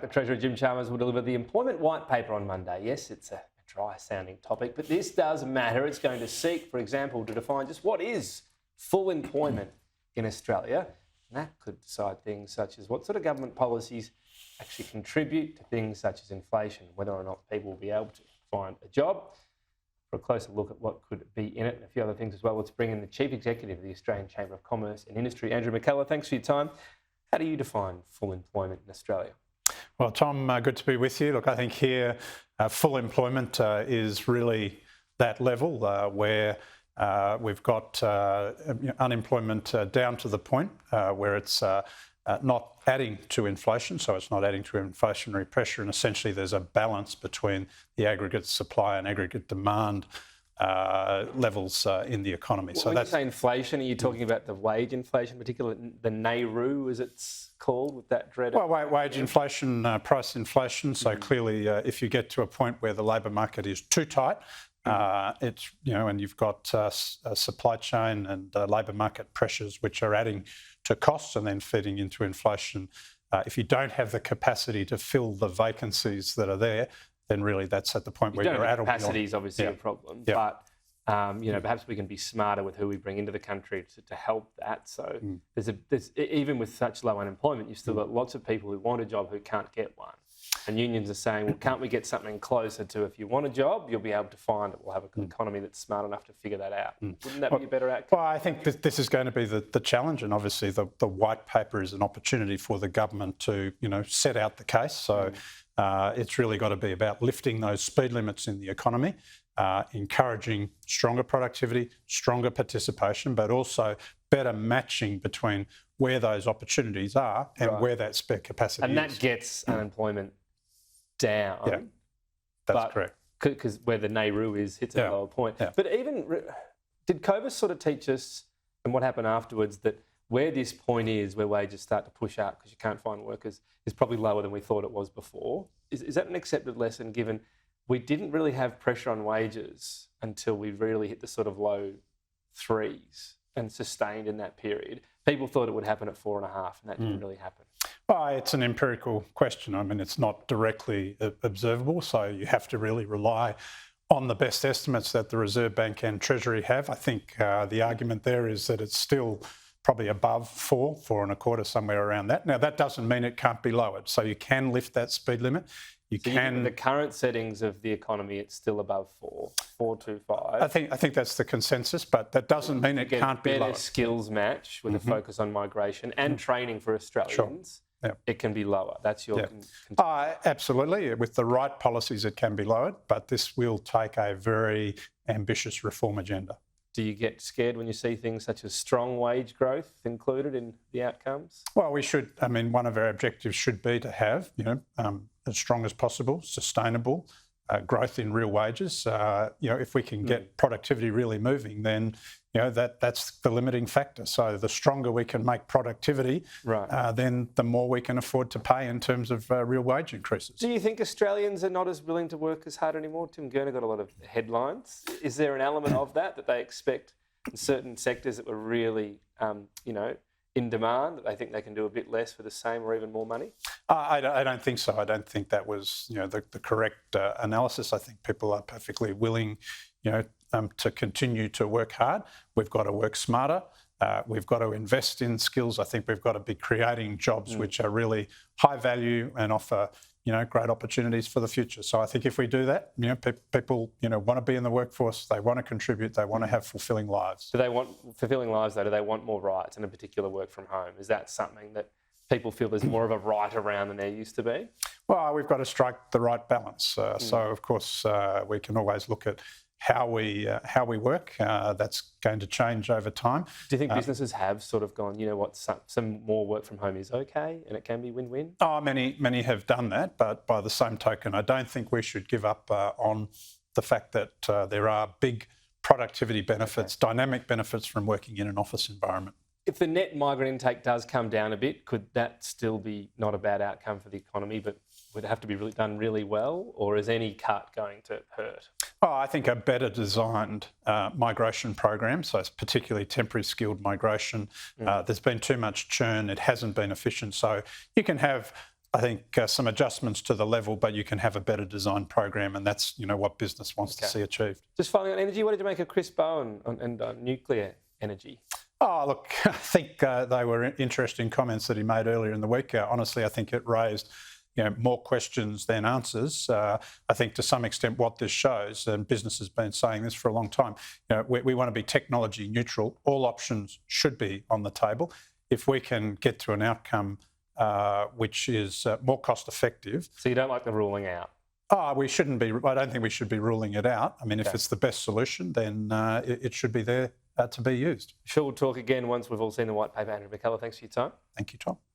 The Treasurer Jim Chalmers will deliver the employment white paper on Monday. Yes, it's a dry-sounding topic, but this does matter. It's going to seek, for example, to define just what is full employment in Australia. And that could decide things such as what sort of government policies actually contribute to things such as inflation, whether or not people will be able to find a job. For a closer look at what could be in it and a few other things as well, let's bring in the Chief Executive of the Australian Chamber of Commerce and Industry, Andrew McKellar. Thanks for your time. How do you define full employment in Australia? Well, Tom, good to be with you. Look, I think here full employment is really that level where we've got unemployment down to the point where it's not adding to inflation, so it's not adding to inflationary pressure, and essentially there's a balance between the aggregate supply and aggregate demand levels in the economy. So when you say inflation, are you talking about the wage inflation, particularly the NAIRU, as it's called, with that dread? Well, wage inflation, price inflation. So clearly, if you get to a point where the labour market is too tight, it's and you've got supply chain and labour market pressures which are adding to costs and then feeding into inflation. If you don't have the capacity to fill the vacancies that are there, then really that's at the point where you're at. Capacity is obviously a problem, but perhaps we can be smarter with who we bring into the country to help that. So there's even with such low unemployment, you've still got lots of people who want a job who can't get one. And unions are saying, well, can't we get something closer to if you want a job, you'll be able to find it. We'll have an economy that's smart enough to figure that out. Wouldn't that be a better outcome? Well, I think this is going to be the challenge, and obviously the white paper is an opportunity for the government to, set out the case. So it's really got to be about lifting those speed limits in the economy, encouraging stronger productivity, stronger participation, but also better matching between where those opportunities are and where that spare capacity is. And that gets unemployment down. Yeah, that's correct. Because where the NAIRU hits a lower point. Yeah. But did COVID sort of teach us, and what happened afterwards, that where this point is, where wages start to push up because you can't find workers, is probably lower than we thought it was before? Is that an accepted lesson, given we didn't really have pressure on wages until we really hit the sort of low threes and sustained in that period? People thought it would happen at 4.5, and that didn't really happen. Well, it's an empirical question. I mean, it's not directly observable, so you have to really rely on the best estimates that the Reserve Bank and Treasury have. I think the argument there is that it's still probably above 4.25, somewhere around that. Now, that doesn't mean it can't be lowered. So you can lift that speed limit. With the current settings of the economy, it's still above 4.25. I think that's the consensus, but that doesn't mean it can't be lowered. Better skills match with a focus on migration and training for Australians. Sure. Yep. It can be lower. That's your... Absolutely. With the right policies, it can be lowered, but this will take a very ambitious reform agenda. Do you get scared when you see things such as strong wage growth included in the outcomes? Well, we should. I mean, one of our objectives should be to have, as strong as possible, sustainable growth in real wages. If we can get productivity really moving, then that's the limiting factor. So the stronger we can make productivity, then the more we can afford to pay in terms of real wage increases. Do you think Australians are not as willing to work as hard anymore? Tim Gurner got a lot of headlines. Is there an element of that they expect in certain sectors that were really, in demand, that they think they can do a bit less for the same or even more money? I don't think so. I don't think that was, the correct analysis. I think people are perfectly willing, to continue to work hard. We've got to work smarter. We've got to invest in skills. I think we've got to be creating jobs which are really high value and offer, great opportunities for the future. So I think if we do that, people, want to be in the workforce. They want to contribute. They want to have fulfilling lives. Do they want fulfilling lives, though? Do they want more rights, and in particular work from home? Is that something that people feel there's more of a right around than there used to be? Well, we've got to strike the right balance. So, of course, we can always look at how we work. That's going to change over time. Do you think businesses have sort of gone, some more work from home is okay and it can be win-win? Many have done that, but by the same token, I don't think we should give up on the fact that there are big productivity benefits, dynamic benefits from working in an office environment. If the net migrant intake does come down a bit, could that still be not a bad outcome for the economy, but would it have to be done really well, or is any cut going to hurt? Oh, I think a better designed migration program, so it's particularly temporary skilled migration. There's been too much churn. It hasn't been efficient. So you can have I think some adjustments to the level, but you can have a better design program, and that's what business wants to see achieved. Just finally on energy, what did you make of Chris Bowen and nuclear energy? Oh, look, I think they were interesting comments that he made earlier in the week. Honestly, I think it raised more questions than answers. I think to some extent what this shows, and business has been saying this for a long time, we want to be technology neutral. All options should be on the table. If we can get to an outcome which is more cost effective. So you don't like the ruling out? We shouldn't be. I don't think we should be ruling it out. I mean, if it's the best solution, then it should be there to be used. Sure, we'll talk again once we've all seen the white paper. Andrew McKellar, thanks for your time. Thank you, Tom.